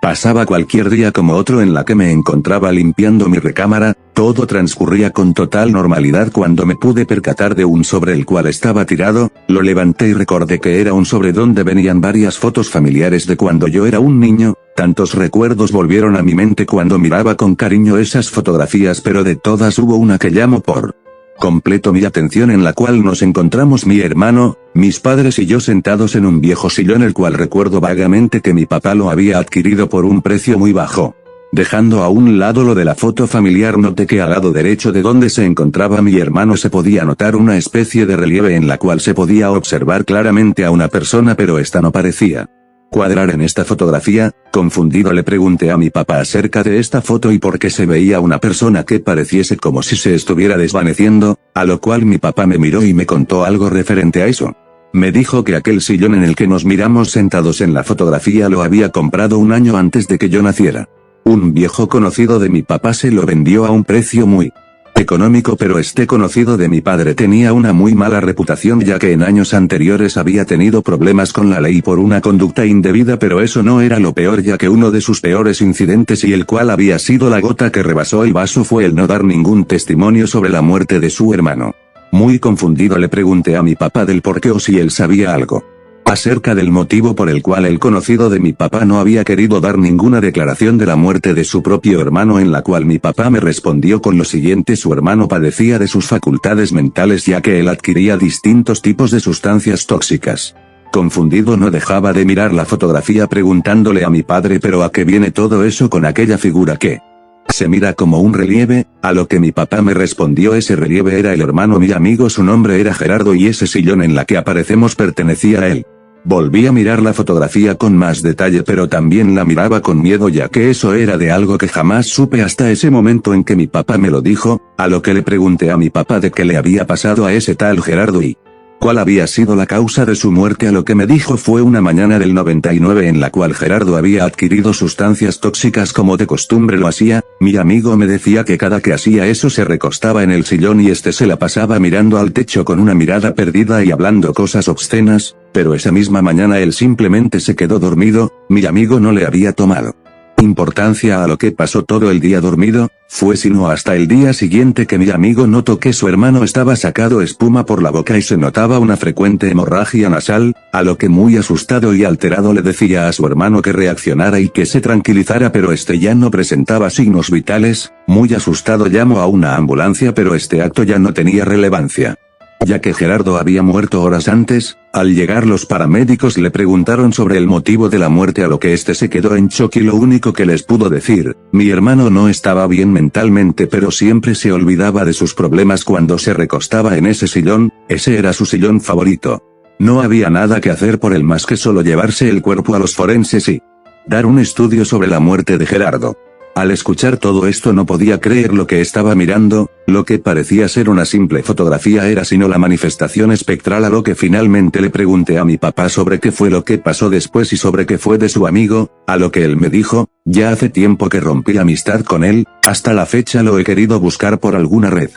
Pasaba cualquier día como otro en la que me encontraba limpiando mi recámara, todo transcurría con total normalidad cuando me pude percatar de un sobre el cual estaba tirado, lo levanté y recordé que era un sobre donde venían varias fotos familiares de cuando yo era un niño, tantos recuerdos volvieron a mi mente cuando miraba con cariño esas fotografías, pero de todas hubo una que llamó por completo mi atención, en la cual nos encontramos mi hermano, mis padres y yo sentados en un viejo sillón, el cual recuerdo vagamente que mi papá lo había adquirido por un precio muy bajo. Dejando a un lado lo de la foto familiar, noté que al lado derecho de donde se encontraba mi hermano se podía notar una especie de relieve en la cual se podía observar claramente a una persona, pero esta no parecía cuadrar en esta fotografía. Confundido le pregunté a mi papá acerca de esta foto y por qué se veía una persona que pareciese como si se estuviera desvaneciendo, a lo cual mi papá me miró y me contó algo referente a eso. Me dijo que aquel sillón en el que nos miramos sentados en la fotografía lo había comprado un año antes de que yo naciera. Un viejo conocido de mi papá se lo vendió a un precio muy económico, pero este conocido de mi padre tenía una muy mala reputación, ya que en años anteriores había tenido problemas con la ley por una conducta indebida, pero eso no era lo peor, ya que uno de sus peores incidentes, y el cual había sido la gota que rebasó el vaso, fue el no dar ningún testimonio sobre la muerte de su hermano. Muy confundido le pregunté a mi papá del por qué o si él sabía algo acerca del motivo por el cual el conocido de mi papá no había querido dar ninguna declaración de la muerte de su propio hermano, en la cual mi papá me respondió con lo siguiente: su hermano padecía de sus facultades mentales, ya que él adquiría distintos tipos de sustancias tóxicas. Confundido no dejaba de mirar la fotografía, preguntándole a mi padre: ¿pero a qué viene todo eso con aquella figura que se mira como un relieve? A lo que mi papá me respondió: ese relieve era el hermano mi amigo, su nombre era Gerardo, y ese sillón en la que aparecemos pertenecía a él. Volví a mirar la fotografía con más detalle, pero también la miraba con miedo, ya que eso era de algo que jamás supe hasta ese momento en que mi papá me lo dijo, a lo que le pregunté a mi papá de qué le había pasado a ese tal Gerardo y cuál había sido la causa de su muerte, a lo que me dijo fue una mañana del 99 en la cual Gerardo había adquirido sustancias tóxicas como de costumbre lo hacía. Mi amigo me decía que cada que hacía eso se recostaba en el sillón y se la pasaba mirando al techo con una mirada perdida y hablando cosas obscenas, pero esa misma mañana él simplemente se quedó dormido. Mi amigo no le había tomado importancia a lo que pasó todo el día dormido, fue sino hasta el día siguiente que mi amigo notó que su hermano estaba sacando espuma por la boca y se notaba una frecuente hemorragia nasal, a lo que muy asustado y alterado le decía a su hermano que reaccionara y que se tranquilizara, pero este ya no presentaba signos vitales. Muy asustado llamó a una ambulancia, pero este acto ya no tenía relevancia, ya que Gerardo había muerto horas antes. Al llegar los paramédicos le preguntaron sobre el motivo de la muerte, a lo que se quedó en shock y lo único que les pudo decir: mi hermano no estaba bien mentalmente, pero siempre se olvidaba de sus problemas cuando se recostaba en ese sillón, ese era su sillón favorito. No había nada que hacer por él más que solo llevarse el cuerpo a los forenses y dar un estudio sobre la muerte de Gerardo. Al escuchar todo esto no podía creer lo que estaba mirando. Lo que parecía ser una simple fotografía era sino la manifestación espectral, a lo que finalmente le pregunté a mi papá sobre qué fue lo que pasó después y sobre qué fue de su amigo, a lo que él me dijo: ya hace tiempo que rompí amistad con él, hasta la fecha lo he querido buscar por alguna red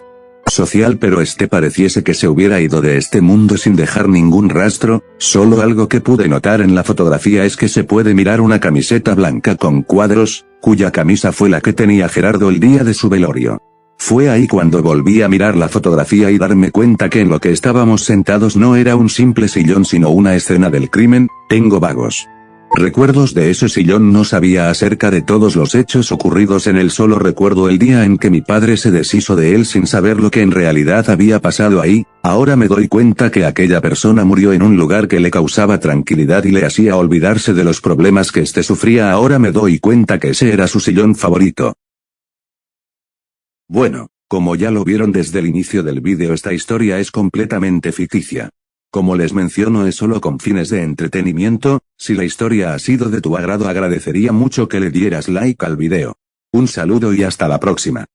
social, pero pareciese que se hubiera ido de este mundo sin dejar ningún rastro. Solo algo que pude notar en la fotografía es que se puede mirar una camiseta blanca con cuadros, cuya camisa fue la que tenía Gerardo el día de su velorio. Fue ahí cuando volví a mirar la fotografía y darme cuenta que en lo que estábamos sentados no era un simple sillón sino una escena del crimen. Tengo vagos recuerdos de ese sillón, no sabía acerca de todos los hechos ocurridos en él, solo recuerdo el día en que mi padre se deshizo de él sin saber lo que en realidad había pasado ahí. Ahora me doy cuenta que aquella persona murió en un lugar que le causaba tranquilidad y le hacía olvidarse de los problemas que sufría. Ahora me doy cuenta que ese era su sillón favorito. Bueno, como ya lo vieron desde el inicio del vídeo, esta historia es completamente ficticia. Como les menciono, es solo con fines de entretenimiento. Si la historia ha sido de tu agrado, agradecería mucho que le dieras like al video. Un saludo y hasta la próxima.